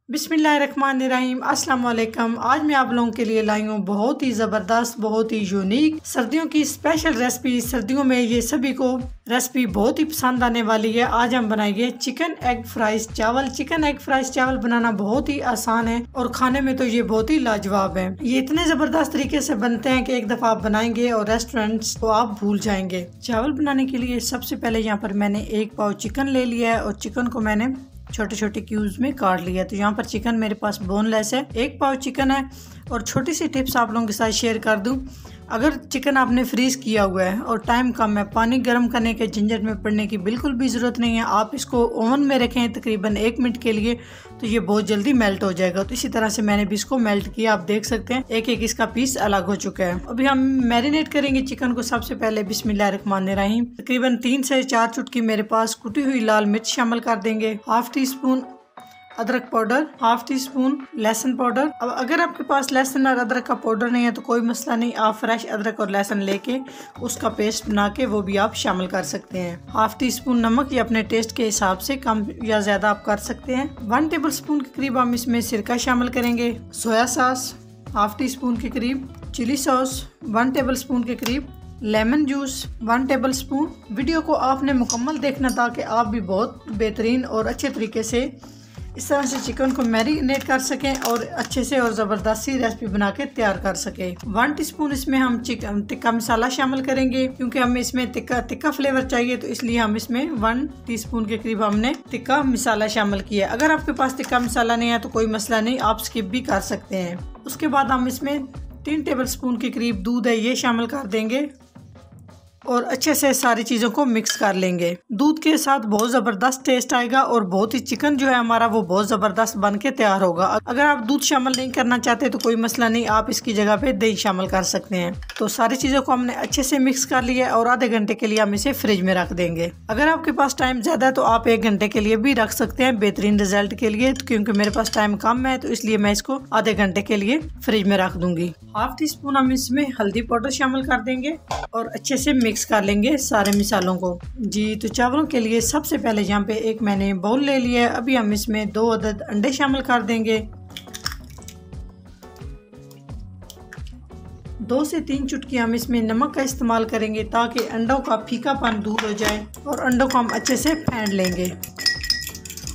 बिस्मिल्लाहिर्रहमानिर्रहीम अस्सलाम वालेकुम। आज मैं आप लोगों के लिए लाई हूँ बहुत ही ज़बरदस्त, बहुत ही यूनिक सर्दियों की स्पेशल रेसिपी। सर्दियों में ये सभी को रेसिपी बहुत ही पसंद आने वाली है। आज हम बनाएंगे चिकन एग फ्राइज चावल। चिकन एग फ्राइज चावल बनाना बहुत ही आसान है और खाने में तो ये बहुत ही लाजवाब है। ये इतने ज़बरदस्त तरीके से बनते हैं कि एक दफ़ा आप बनाएंगे और रेस्टोरेंट्स को आप भूल जाएंगे। चावल बनाने के लिए सबसे पहले यहाँ पर मैंने 1 पाव चिकन ले लिया है और चिकन को मैंने छोटे छोटे क्यूब्स में काट लिया। तो यहाँ पर चिकन मेरे पास बोनलेस है, 1 पाव चिकन है। और छोटी सी टिप्स आप लोगों के साथ शेयर कर दूं, अगर चिकन आपने फ्रीज किया हुआ है और टाइम कम है, पानी गर्म करने के झंझट में पड़ने की बिल्कुल भी ज़रूरत नहीं है। आप इसको ओवन में रखें तकरीबन 1 मिनट के लिए, तो ये बहुत जल्दी मेल्ट हो जाएगा। तो इसी तरह से मैंने भी इसको मेल्ट किया। आप देख सकते हैं एक एक इसका पीस अलग हो चुका है। अभी हम मैरिनेट करेंगे चिकन को। सबसे पहले बिस्मिल्लाहिर्रहमानिर्रहीम तकरीबन 3 से 4 चुटकी मेरे पास कुटी हुई लाल मिर्च शामिल कर देंगे, 1/2 टीस्पून अदरक पाउडर, 1/2 टीस्पून लहसुन पाउडर। अब अगर आपके पास लहसुन और अदरक का पाउडर नहीं है तो कोई मसला नहीं, आप फ्रेश अदरक और लहसुन लेके उसका पेस्ट बना के वो भी आप शामिल कर सकते हैं। 1/2 टीस्पून नमक, या अपने टेस्ट के हिसाब से कम या ज़्यादा आप कर सकते हैं। 1 टेबल स्पून के करीब हम इसमें सिरका शामिल करेंगे, सोया सॉस 1/2 टीस्पून के करीब, चिली सॉस 1 टेबल स्पून के करीब, lemon juice 1 table spoon. Video को आपने मुकम्मल देखना ताकि आप भी बहुत बेहतरीन और अच्छे तरीके से इस तरह से चिकन को मैरिनेट कर सकें और अच्छे से और ज़बरदस्त सी रेसिपी बना के तैयार कर सकें। 1 टीस्पून इसमें हम चिकन टिक्का मसाला शामिल करेंगे, क्योंकि हमें इसमें टिक्का फ्लेवर चाहिए, तो इसलिए हम इसमें 1 टीस्पून के करीब हमने टिक्का मसाला शामिल किया। अगर आपके पास टिक्का मसाला नहीं है तो कोई मसला नहीं, आप स्किप भी कर सकते हैं। उसके बाद हम इसमें 3 टेबल स्पून के करीब दूध है ये शामिल कर देंगे और अच्छे से सारी चीज़ों को मिक्स कर लेंगे। दूध के साथ बहुत ज़बरदस्त टेस्ट आएगा और बहुत ही चिकन जो है हमारा वो बहुत ज़बरदस्त बन के तैयार होगा। अगर आप दूध शामिल नहीं करना चाहते तो कोई मसला नहीं, आप इसकी जगह पे दही शामिल कर सकते हैं। तो सारी चीज़ों को हमने अच्छे से मिक्स कर लिया और आधे घंटे के लिए हम इसे फ्रिज में रख देंगे। अगर आपके पास टाइम ज़्यादा है तो आप 1 घंटे के लिए भी रख सकते हैं बेहतरीन रिजल्ट के लिए। क्योंकि मेरे पास टाइम कम है तो इसलिए मैं इसको आधे घंटे के लिए फ्रिज में रख दूंगी। 1/2 टीस्पून हम इसमें हल्दी पाउडर शामिल कर देंगे और अच्छे से मिक्स कर लेंगे सारे मसालों को। जी, तो चावलों के लिए सबसे पहले यहाँ पे एक मैंने बाउल ले लिया है। अभी हम इसमें 2 अदद अंडे शामिल कर देंगे। 2 से 3 चुटकी हम इसमें नमक का इस्तेमाल करेंगे ताकि अंडों का फीकापन दूर हो जाए और अंडों को हम अच्छे से फेंट लेंगे।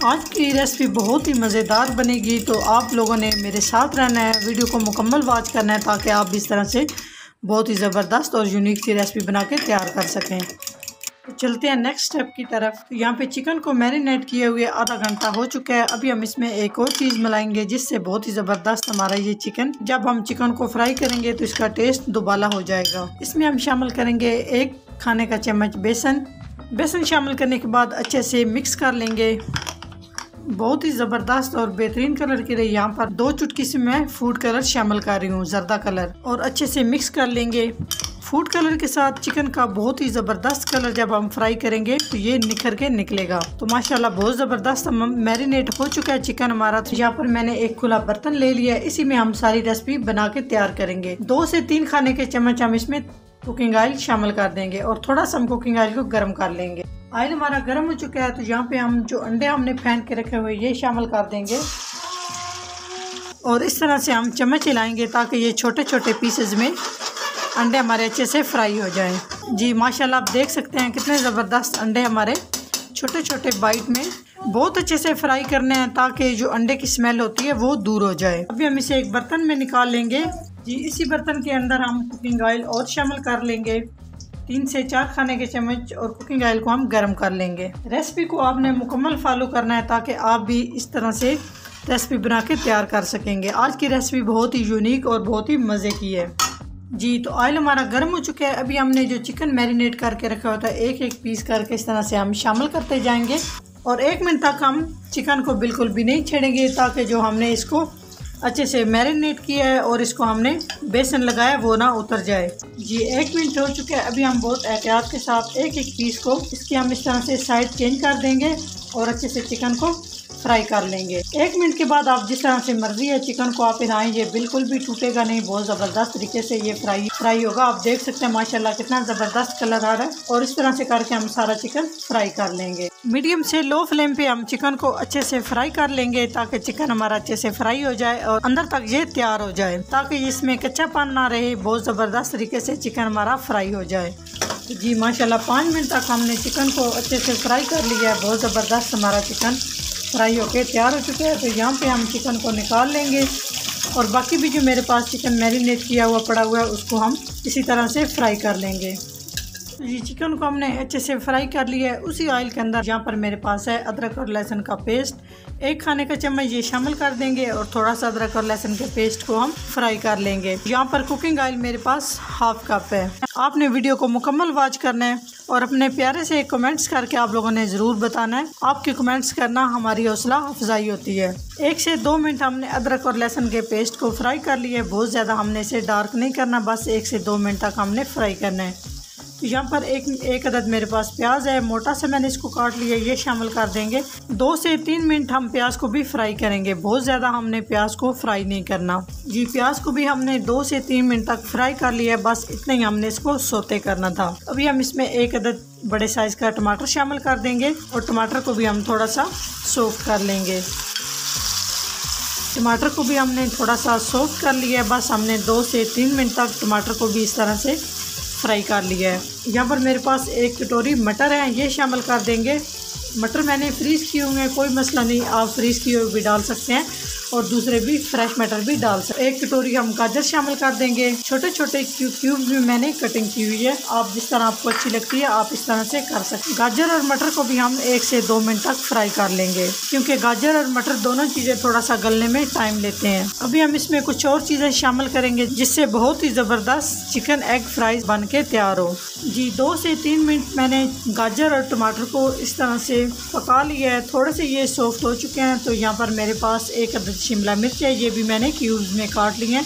आज की रेसिपी बहुत ही मज़ेदार बनेगी, तो आप लोगों ने मेरे साथ रहना है, वीडियो को मुकम्मल वॉच करना है ताकि आप इस तरह से बहुत ही ज़बरदस्त और यूनिक सी रेसिपी बना के तैयार कर सकें। तो चलते हैं नेक्स्ट स्टेप की तरफ। तो यहाँ पे चिकन को मैरिनेट किए हुए आधा घंटा हो चुका है। अभी हम इसमें एक और चीज़ मिलाएंगे जिससे बहुत ही ज़बरदस्त हमारा ये चिकन, जब हम चिकन को फ्राई करेंगे तो इसका टेस्ट दोबाला हो जाएगा। इसमें हम शामिल करेंगे 1 खाने का चम्मच बेसन शामिल करने के बाद अच्छे से मिक्स कर लेंगे। बहुत ही ज़बरदस्त और बेहतरीन कलर के लिए यहाँ पर 2 चुटकी से मैं फूड कलर शामिल कर रही हूँ, जर्दा कलर, और अच्छे से मिक्स कर लेंगे। फूड कलर के साथ चिकन का बहुत ही ज़बरदस्त कलर जब हम फ्राई करेंगे तो ये निखर के निकलेगा। तो माशाल्लाह बहुत ज़बरदस्त मैरिनेट हो चुका है चिकन हमारा। तो यहाँ पर मैंने एक खुला बर्तन ले लिया है, इसी में हम सारी रेसिपी बना के तैयार करेंगे। 2 से 3 खाने के चम्मच हम इसमें कुकिंग ऑयल शामिल कर देंगे और थोड़ा सा हम कुकिंग ऑयल को गर्म कर लेंगे। ऑयल हमारा गर्म हो चुका है तो यहाँ पे हम जो अंडे हमने फेंट के रखे हुए ये शामिल कर देंगे और इस तरह से हम चम्मच हिलाएंगे ताकि ये छोटे छोटे पीसेस में अंडे हमारे अच्छे से फ्राई हो जाएं। जी माशाल्लाह आप देख सकते हैं कितने ज़बरदस्त अंडे हमारे छोटे छोटे बाइट में बहुत अच्छे से फ्राई करने हैं ताकि जो अंडे की स्मेल होती है वो दूर हो जाए। अभी हम इसे एक बर्तन में निकाल लेंगे। जी, इसी बर्तन के अंदर हम कुकिंग ऑयल और शामिल कर लेंगे, 3 से 4 खाने के चम्मच, और कुकिंग ऑयल को हम गर्म कर लेंगे। रेसिपी को आपने मुकम्मल फॉलो करना है ताकि आप भी इस तरह से रेसिपी बना के तैयार कर सकेंगे। आज की रेसिपी बहुत ही यूनिक और बहुत ही मज़े की है। जी, तो ऑयल हमारा गर्म हो चुका है। अभी हमने जो चिकन मैरिनेट करके रखा होता है एक एक पीस करके इस तरह से हम शामिल करते जाएंगे और 1 मिनट तक हम चिकन को बिल्कुल भी नहीं छेड़ेंगे ताकि जो हमने इसको अच्छे से मैरिनेट किया है और इसको हमने बेसन लगाया वो ना उतर जाए। जी, 1 मिनट हो चुका है। अभी हम बहुत एहतियात के साथ एक एक पीस को इसकी हम इस तरह से साइड चेंज कर देंगे और अच्छे से चिकन को फ्राई कर लेंगे। 1 मिनट के बाद आप जिस तरह से मर्जी है चिकन को आप हिलाएं, ये बिल्कुल भी टूटेगा नहीं, बहुत ज़बरदस्त तरीके से ये फ्राई होगा। आप देख सकते हैं माशाल्लाह कितना ज़बरदस्त कलर आ रहा है। और इस तरह से करके हम सारा चिकन फ्राई कर लेंगे। मीडियम से लो फ्लेम पे हम चिकन को अच्छे से फ्राई कर लेंगे ताकि चिकन हमारा अच्छे से फ्राई हो जाए और अंदर तक ये तैयार हो जाए, ताकि इसमें कच्चापन ना रहे, बहुत ज़बरदस्त तरीके से चिकन हमारा फ्राई हो जाए। जी माशाल्लाह 5 मिनट तक हमने चिकन को अच्छे से फ्राई कर लिया है। बहुत ज़बरदस्त हमारा चिकन फ्राई होके तैयार हो चुका है। तो यहाँ पे हम चिकन को निकाल लेंगे और बाकी भी जो मेरे पास चिकन मैरिनेट किया हुआ पड़ा हुआ है उसको हम इसी तरह से फ्राई कर लेंगे। ये चिकन को हमने अच्छे से फ्राई कर लिया है। उसी ऑयल के अंदर यहाँ पर मेरे पास है अदरक और लहसुन का पेस्ट, 1 खाने का चम्मच ये शामिल कर देंगे और थोड़ा सा अदरक और लहसुन के पेस्ट को हम फ्राई कर लेंगे। यहाँ पर कुकिंग ऑयल मेरे पास 1/2 कप है। आपने वीडियो को मुकम्मल वॉच करना है और अपने प्यारे से कमेंट्स करके आप लोगों ने ज़रूर बताना है। आपके कमेंट्स करना हमारी हौसला अफजाई होती है। 1 से 2 मिनट हमने अदरक और लहसुन के पेस्ट को फ्राई कर लिया है। बहुत ज़्यादा हमने इसे डार्क नहीं करना, बस 1 से 2 मिनट तक हमने फ्राई करना है। तो यहाँ पर एक अदद मेरे पास प्याज है, मोटा से मैंने इसको काट लिया, ये शामिल कर देंगे। 2 से 3 मिनट हम प्याज को भी फ्राई करेंगे, बहुत ज़्यादा हमने प्याज को फ्राई नहीं करना। जी प्याज को भी हमने 2 से 3 मिनट तक फ्राई कर लिया है, बस इतना ही हमने इसको सोते करना था। अभी हम इसमें 1 अदद बड़े साइज़ का टमाटर शामिल कर देंगे और टमाटर को भी हम थोड़ा सा सॉफ्ट कर लेंगे। टमाटर को भी हमने थोड़ा सा सॉफ्ट कर लिया है, बस हमने 2 से 3 मिनट तक टमाटर को भी इस तरह से फ्राई कर लिया है। यहाँ पर मेरे पास 1 कटोरी मटर है, ये शामिल कर देंगे। मटर मैंने फ्रीज़ किए हुए हैं, कोई मसला नहीं, आप फ्रीज़ किए हुए भी डाल सकते हैं और दूसरे भी फ्रेश मटर भी डाल सकते हैं। 1 कटोरी हम गाजर शामिल कर देंगे, छोटे छोटे क्यूब्स में मैंने कटिंग की हुई है। आप जिस तरह आपको अच्छी लगती है आप इस तरह से कर सकते हैं। गाजर और मटर को भी हम 1 से 2 मिनट तक फ्राई कर लेंगे, क्योंकि गाजर और मटर दोनों चीज़ें थोड़ा सा गलने में टाइम लेते हैं। अभी हम इसमें कुछ और चीज़ें शामिल करेंगे जिससे बहुत ही ज़बरदस्त चिकन एग फ्राइज बन के तैयार हो। जी 2 से 3 मिनट मैंने गाजर और टमाटर को इस तरह से पका लिया है, थोड़े से ये सॉफ्ट हो चुके हैं। तो यहाँ पर मेरे पास 1 अदद शिमला मिर्च है, ये भी मैंने क्यूब्स में काट लिए हैं,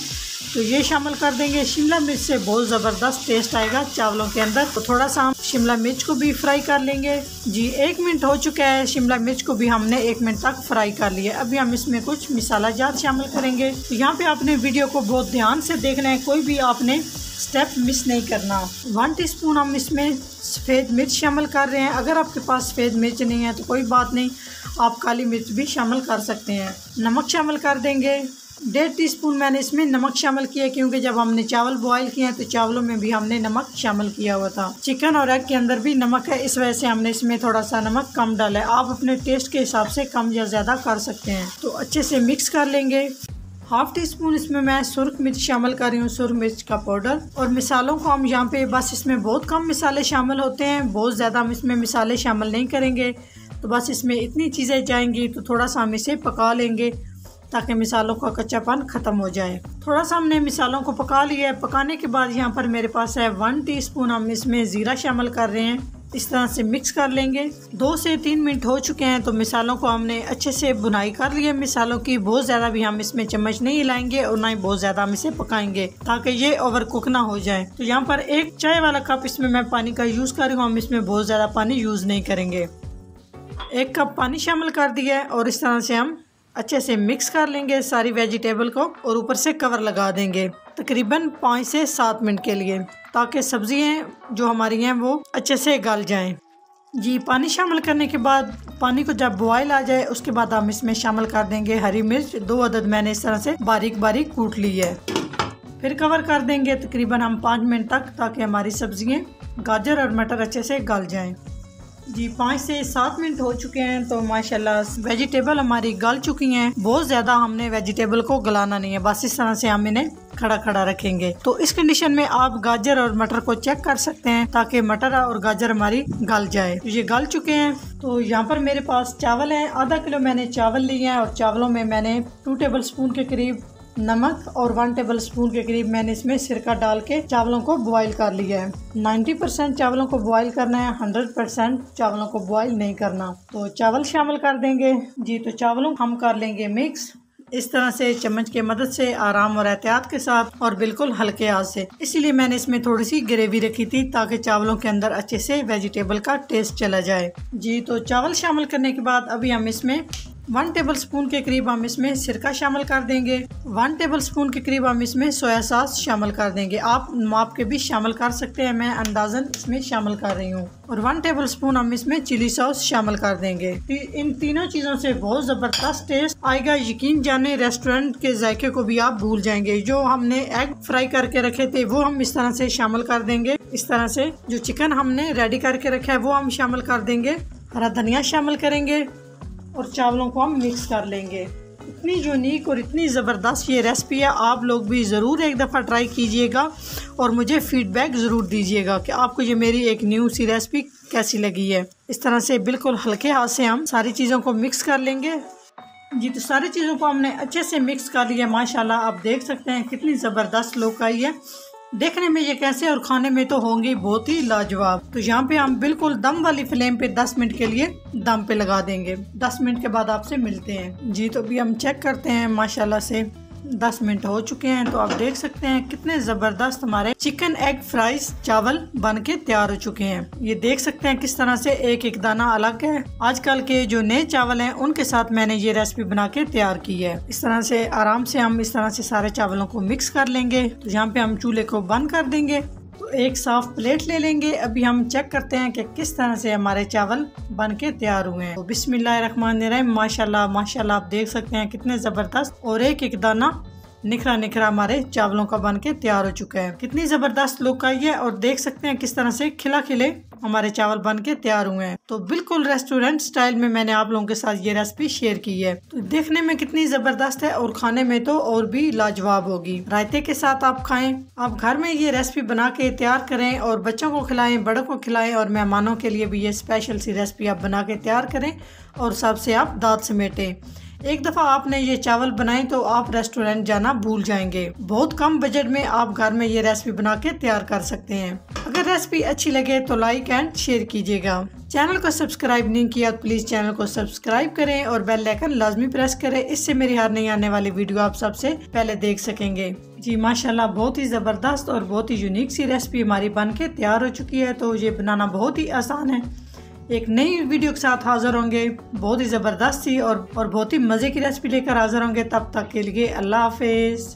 तो ये शामिल कर देंगे। शिमला मिर्च से बहुत ज़बरदस्त टेस्ट आएगा चावलों के अंदर। तो थोड़ा सा हम शिमला मिर्च को भी फ्राई कर लेंगे। जी 1 मिनट हो चुका है, शिमला मिर्च को भी हमने 1 मिनट तक फ्राई कर लिया। अभी हम इसमें कुछ मसाला जात शामिल करेंगे। तो यहाँ पे आपने वीडियो को बहुत ध्यान से देखना है, कोई भी आपने स्टेप मिस नहीं करना। 1 टीस्पून हम इसमें सफ़ेद मिर्च शामिल कर रहे हैं। अगर आपके पास सफ़ेद मिर्च नहीं है तो कोई बात नहीं, आप काली मिर्च भी शामिल कर सकते हैं। नमक शामिल कर देंगे, 1.5 टीस्पून मैंने इसमें नमक शामिल किया, क्योंकि जब हमने चावल बॉयल किए हैं तो चावलों में भी हमने नमक शामिल किया हुआ था। चिकन और एग के अंदर भी नमक है, इस वजह से हमने इसमें थोड़ा सा नमक कम डाला है। आप अपने टेस्ट के हिसाब से कम या ज़्यादा कर सकते हैं। तो अच्छे से मिक्स कर लेंगे। 1/2 टीस्पून इसमें मैं सुर्ख मिर्च शामिल कर रही हूँ, सुर्ख मिर्च का पाउडर। और मिसालों को हम यहाँ पे बस इसमें बहुत कम मिसाले शामिल होते हैं, बहुत ज़्यादा हम इसमें मिसाले शामिल नहीं करेंगे। तो बस इसमें इतनी चीज़ें जाएंगी, तो थोड़ा सा हम इसे पका लेंगे ताकि मिसालों का कच्चापन ख़त्म हो जाए। थोड़ा सा हमने मिसालों को पका लिया है। पकाने के बाद यहाँ पर मेरे पास है 1 टीस्पून हम इसमें ज़ीरा शामिल कर रहे हैं। इस तरह से मिक्स कर लेंगे। 2 से 3 मिनट हो चुके हैं, तो मिसालों को हमने अच्छे से भुनाई कर ली है। मिसालों की बहुत ज़्यादा भी हम इसमें चम्मच नहीं हिलाएंगे और ना ही बहुत ज़्यादा हम इसे पकाएंगे, ताकि ये ओवर कुक ना हो जाए। तो यहाँ पर 1 चाय वाला कप इसमें मैं पानी का यूज़ कर रही हूँ, हम इसमें बहुत ज़्यादा पानी यूज़ नहीं करेंगे। 1 कप पानी शामिल कर दिया है और इस तरह से हम अच्छे से मिक्स कर लेंगे सारी वेजिटेबल को और ऊपर से कवर लगा देंगे तकरीबन 5 से 7 मिनट के लिए, ताकि सब्जियां जो हमारी हैं वो अच्छे से गल जाएं। जी पानी शामिल करने के बाद पानी को जब बॉयल आ जाए उसके बाद हम इसमें शामिल कर देंगे हरी मिर्च, 2 अदद मैंने इस तरह से बारीक बारीक कूट ली है। फिर कवर कर देंगे तकरीबन हम 5 मिनट तक, ताकि हमारी सब्जियाँ गाजर और मटर अच्छे से गल जाएँ। जी 5 से 7 मिनट हो चुके हैं, तो माशाल्लाह वेजिटेबल हमारी गल चुकी हैं। बहुत ज़्यादा हमने वेजिटेबल को गलाना नहीं है, बस इस तरह से हम इन्हें खड़ा खड़ा रखेंगे। तो इस कंडीशन में आप गाजर और मटर को चेक कर सकते हैं, ताकि मटर और गाजर हमारी गल जाए। तो ये गल चुके हैं। तो यहाँ पर मेरे पास चावल हैं, आधा किलो मैंने चावल लिए हैं और चावलों में मैंने 2 टेबल स्पून के करीब नमक और 1 टेबल स्पून के करीब मैंने इसमें सिरका डाल के चावलों को बॉईल कर लिया है। 90% चावलों को बॉईल करना है, 100% चावलों को बॉईल नहीं करना। तो चावल शामिल कर देंगे। जी तो चावलों हम कर लेंगे मिक्स इस तरह से चम्मच की मदद से, आराम और एहतियात के साथ और बिल्कुल हल्के आंच से। इसीलिए मैंने इसमें थोड़ी सी ग्रेवी रखी थी, ताकि चावलों के अंदर अच्छे से वेजिटेबल का टेस्ट चला जाए। जी तो चावल शामिल करने के बाद अभी हम इसमें 1 टेबल स्पून के करीब हम इसमें सिरका शामिल कर देंगे। 1 टेबल स्पून के करीब हम इसमें सोया सॉस शामिल कर देंगे। आप माप के भी शामिल कर सकते हैं, मैं अंदाजन इसमें शामिल कर रही हूँ। और 1 टेबल स्पून हम इसमें चिली सॉस शामिल कर देंगे। इन तीनों चीज़ों से बहुत ज़बरदस्त टेस्ट आएगा। यकीन जाने रेस्टोरेंट के जायके को भी आप भूल जाएंगे। जो हमने एग फ्राई करके रखे थे वो हम इस तरह से शामिल कर देंगे। इस तरह से जो चिकन हमने रेडी करके रखा है वो हम शामिल कर देंगे। हरा धनिया शामिल करेंगे और चावलों को हम मिक्स कर लेंगे। इतनी यूनिक और इतनी ज़बरदस्त ये रेसिपी है, आप लोग भी ज़रूर एक दफ़ा ट्राई कीजिएगा और मुझे फीडबैक ज़रूर दीजिएगा कि आपको ये मेरी एक न्यू सी रेसिपी कैसी लगी है। इस तरह से बिल्कुल हल्के हाथ से हम सारी चीज़ों को मिक्स कर लेंगे। जी, तो सारी चीज़ों को हमने अच्छे से मिक्स कर लिया। माशाल्लाह आप देख सकते हैं कितनी ज़बरदस्त लुक आई है। देखने में ये कैसे और खाने में तो होंगी बहुत ही लाजवाब। तो यहाँ पे हम बिल्कुल दम वाली फ्लेम पे 10 मिनट के लिए दम पे लगा देंगे। 10 मिनट के बाद आपसे मिलते हैं। जी, तो अभी हम चेक करते हैं। माशाल्लाह से 10 मिनट हो चुके हैं। तो आप देख सकते हैं कितने ज़बरदस्त हमारे चिकन एग फ्राइज चावल बन के तैयार हो चुके हैं। ये देख सकते हैं किस तरह से एक एक दाना अलग है। आजकल के जो नए चावल हैं उनके साथ मैंने ये रेसिपी बना के तैयार की है। इस तरह से आराम से हम इस तरह से सारे चावलों को मिक्स कर लेंगे। तो यहाँ पे हम चूल्हे को बंद कर देंगे। तो एक साफ प्लेट ले लेंगे। अभी हम चेक करते हैं कि किस तरह से हमारे चावल बन के तैयार हुए हैं। तो बिस्मिल्लाहिर्रहमानिर्रहीम। माशाल्लाह माशाल्लाह आप देख सकते हैं कितने ज़बरदस्त और एक एक दाना निखरा निखरा हमारे चावलों का बन के तैयार हो चुका है। कितनी ज़बरदस्त लुक आई है और देख सकते हैं किस तरह से खिला खिले हमारे चावल बन के तैयार हुए हैं। तो बिल्कुल रेस्टोरेंट स्टाइल में मैंने आप लोगों के साथ ये रेसिपी शेयर की है। तो देखने में कितनी ज़बरदस्त है और खाने में तो और भी लाजवाब होगी। रायते के साथ आप खाएं। आप घर में ये रेसिपी बना के तैयार करें और बच्चों को खिलाएं, बड़ों को खिलाएं और मेहमानों के लिए भी ये स्पेशल सी रेसिपी आप बना के तैयार करें और सबसे आप दांत समेटें। एक दफ़ा आपने ये चावल बनाए तो आप रेस्टोरेंट जाना भूल जाएंगे। बहुत कम बजट में आप घर में ये रेसिपी बना के तैयार कर सकते हैं। अगर रेसिपी अच्छी लगे तो लाइक एंड शेयर कीजिएगा। चैनल को सब्सक्राइब नहीं किया तो प्लीज़ चैनल को सब्सक्राइब करें और बेल आइकन लाजमी प्रेस करें। इससे मेरी हर नई आने वाली वीडियो आप सबसे पहले देख सकेंगे। जी माशाल्लाह बहुत ही ज़बरदस्त और बहुत ही यूनिक सी रेसिपी हमारी बन के तैयार हो चुकी है। तो ये बनाना बहुत ही आसान है। एक नई वीडियो के साथ हाजिर होंगे, बहुत ही ज़बरदस्त सी और बहुत ही मज़े की रेसिपी लेकर हाजिर होंगे। तब तक के लिए अल्लाह हाफिज़।